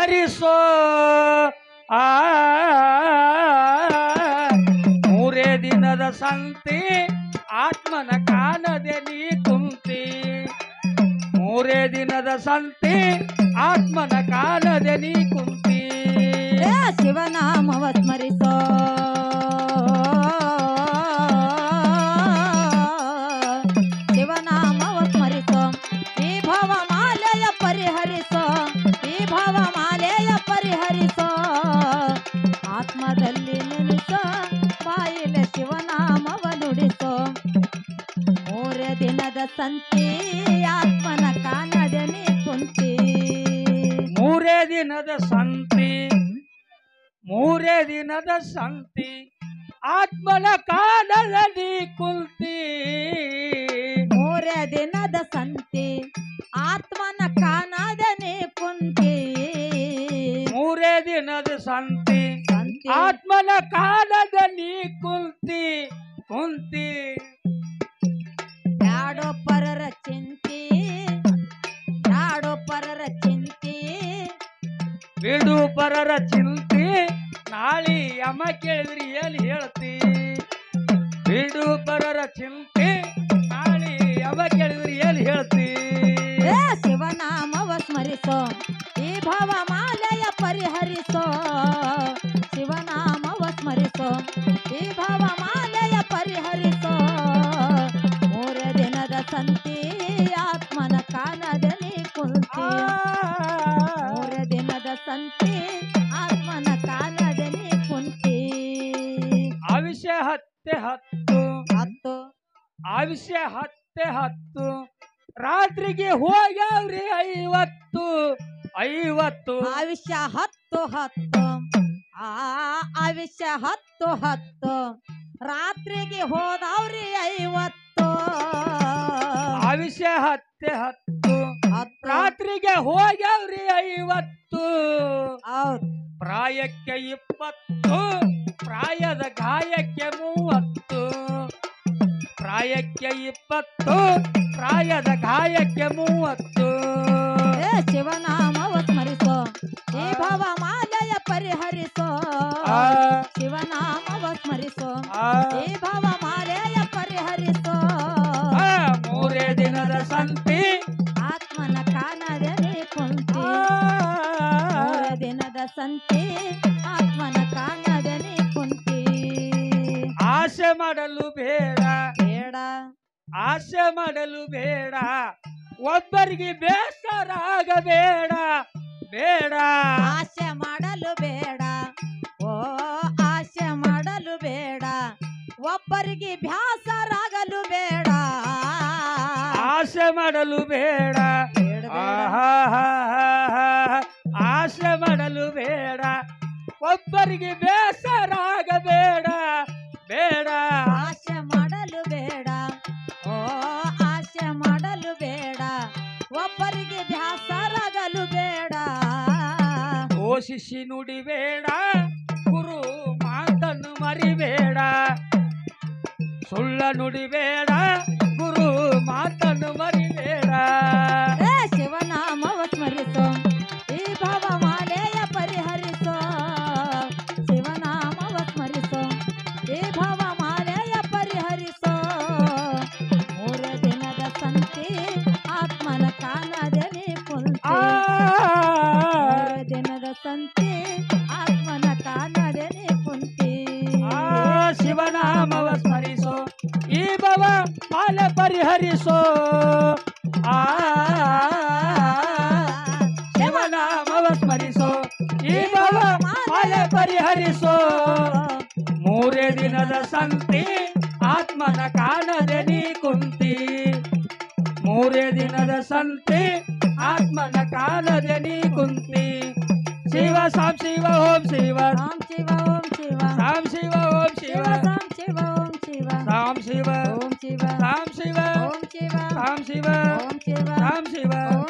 ಸ್ಮರಿಸೋ ಆ ಮೂರೇ ದಿನದ ಸಂತಿ ಆತ್ಮನ ಕಾಣದೆ ನೀ ಕುಂತಿ ಮೂರೇ ದಿನದ ಸಂತಿ ಆತ್ಮನ ಕಾಣದೆ ನೀ ಕುಂತಿ ಶಿವನಾಮವ ಸ್ಮರಿಸೋ ಶಿವನಾಮವ ಸ್ಮರಿಸೋ ಈ ಭವಮಾಲೆಯ ಪರಿಹರಿಸೋ ಈ ಭವಮಾಲೆಯ ಪರಿಹರಿಸೋ ಆತ್ಮದಲ್ಲಿ ನೆನೆಸೋ ಬಾಯಿಲೆ ಶಿವನಾಮವ ನುಡಿಸೋ ಮೂರೇ ದಿನದ ಸಂತಿ ಆತ್ಮನ ಕಾಣದೆ ನೀ ಕುಂತಿ ಮೂರೇ ದಿನದ ಸಂತಿ ಮೂರೇ ದಿನದ ಸಂತಿ ಆತ್ಮನ ಕಾಣದಲ್ಲಿ ಕುಂತಿ ಮೂರೇ ದಿನದ ಸಂತಿ ಆತ್ಮನ ಕಾಣದೆ ಕುಂತಿ ಮೂರೇ ದಿನದ ಸಂತಿ ಆತ್ಮನ ಕಾಣದಲ್ಲಿ ಕುಂತಿ ಕುಂತಿ ಯಾಡೋ ಪರರ ಚಿಂತಿ ಯಾಡೋ ಪರರ ಚಿಂತಿ ಬಿಡು ಪರರ ಚಿಂತಿ ನಾಳಿ ಯಮ ಕೇಳಿದ್ರಿ ಎಲ್ಲಿ ಹೇಳ್ತಿ ಬಿಡು ಪರರ ಚಿಂತಿ ನಾಳಿ ಯಮ ಕೇಳಿದ್ರಿ ಎಲ್ಲಿ ಹೇಳ್ತಿ ಶಿವನಾಮವ ಸ್ಮರಿಸೋ ಈ ಭವಮಾಲೆಯ ಪರಿಹರಿಸೋ ಶಿವನಾಮವ ಸ್ಮರಿಸೋ ಈ ಭವಮಾಲೆಯ ಪರಿಹರಿಸೋ ಮೂರೇ ದಿನದ ಸಂತಿ ಆತ್ಮನ ಕಾಣದಲ್ಲಿ ಕುಂತಿ ಮೂರೇ ದಿನದ ಸಂತಿ ಆತ್ಮನ ಕಾಣದಲ್ಲಿ ಕುಂತಿ ಆವಿಷ್ಯ ಹತ್ತೆ ಹತ್ತು ಹತ್ತು ಆವಿಷ್ಯ ಹತ್ತೆ ಹತ್ತು ರಾತ್ರಿಗೆ ಹೋಗ್ಯಾವ್ರಿ 50 50 ಆವಿಷ್ಯ ಹತ್ತು ಹತ್ತು ಆವಿಷ್ಯ ಹತ್ತು ಹತ್ತು ರಾತ್ರಿಗೆ ಹೋದವ್ರಿ 50 ಆವಿಷ್ಯ ಹತ್ತೆ ಹತ್ತು ರಾತ್ರಿಗೆ ಹೋಗ್ಯಾವ್ರಿ 50 ಹೌದು ಪ್ರಾಯಕ್ಕೆ 20 ಪ್ರಾಯದ ಗಾಯಕ್ಕೆ 30 ಪ್ರಾಯಕ್ಕೆ 20 ಪ್ರಾಯದ ಗಾಯಕ್ಕೆ 30 ಶಿವನಾಮವ ಸ್ಮರಿಸೋ ಈ ಭವಮಾಲೆಯ ಪರಿಹರಿಸೋ ಶಿವನಾಮವ ಸ್ಮರಿಸೋ ಈ ಭವಮಾಲೆಯ ಪರಿಹರಿಸೋ ಮೂರೇ ದಿನದ ಸಂತಿ ಆತ್ಮನ ಕಾಣದೆ ಕುಂತಿ ಮೂರೇ ದಿನದ ಸಂತಿ ಆತ್ಮನ ಕಾಣದೆ ಕುಂತಿ ಆಸೆ ಮಾಡಲು ಬೇಡ ಬೇಡ ಆಸೆ ಮಾಡಲು ಬೇಡ ಒಬ್ಬರಿಗೆ ಬೇಸರ ಆಗಬೇಡ ಬೇಡ ಆಸೆ ಮಾಡಲು ಬೇಡ ಓ ಆಸೆ ಮಾಡಲು ಬೇಡ ಒಬ್ಬರಿಗೆ ಬ್ಯಾಸರಾಗಲು ಬೇಡ ಆಸೆ ಮಾಡಲು ಬೇಡ ಆಸೆ ಮಾಡಲು ಬೇಡ ಒಬ್ಬರಿಗೆ ಬೇಸರ ಆಗಬೇಡ ಬೇಡ ಆಸೆ ಮಾಡಲು ಬೇಡ ಓ ಆಸೆ ಮಾಡಲು ಬೇಡ ಒಬ್ಬರಿಗೆ ಬ್ಯಾಸರಾಗಲು ಬೇಡ ಘೋಷಿಸಿ ನುಡಿಬೇಡ ಗುರು ಮಾತನ್ನು ಮರಿಬೇಡ ಸುಳ್ಳ ನುಡಿಬೇಡ ಗುರು ಮಾತನ್ನು ಮರಿಬೇಡ ಶಿವನಾಮವ ಸ್ಮರಿಸೋ ಈ ಭವಮಾಲೆಯ ಪರಿಹರಿಸೋ ಶಿವನಾಮವ ಸ್ಮರಿಸೋ ಈ ಭವಮಾಲೆಯ ಪರಿಹರಿಸೋ ಮೂರೇ ದಿನದ ಸಂತಿ ಆತ್ಮನ ಕಾಣದೆ ಕುಂತಿ ಮೂರೇ ದಿನದ ಸಂತಿ ಆತ್ಮನ ಕಾಣದೆ ಕುಂತಿ ಶಿವನಾಮವ ಸ್ಮರಿಸೋ ಈ ಭವ ಮಾಲೆ ಪರಿಹರಿಸೋ ಶಿವನಾಮವ ಸ್ಮರಿಸೋ ಈ ಭವ ಮಾಲೆ ಪರಿಹರಿಸೋ ಮೂರೇ ದಿನದ ಸಂತಿ ಆತ್ಮನ ಕಾಣದೆ ನೀ ಕುಂತಿ ಮೂರೇ ದಿನದ ಸಂತಿ ಆತ್ಮನ ಕಾಣದೆ ನೀ ಕುಂತಿ ಶಿವ ಸಾಂ ಶಿವ ಓಂ ಶಿವ ರಾಮ್ ಶಿವ ಓಂ ಶಿವ ಸಾಂ ಶಿವ ಓಂ ಶಿವ ಸಾಂ ಶಿವ ಓಂ ಶಿವ ಸಾಂ ಶಿವ ಓಂ ಶಿವ ಸಾಂ ಶಿವ ಓಂ ಶಿವ ಸಾಂ ಶಿವ ಓಂ ಶಿವ ಸಾಂ ಶಿವ ಓಂ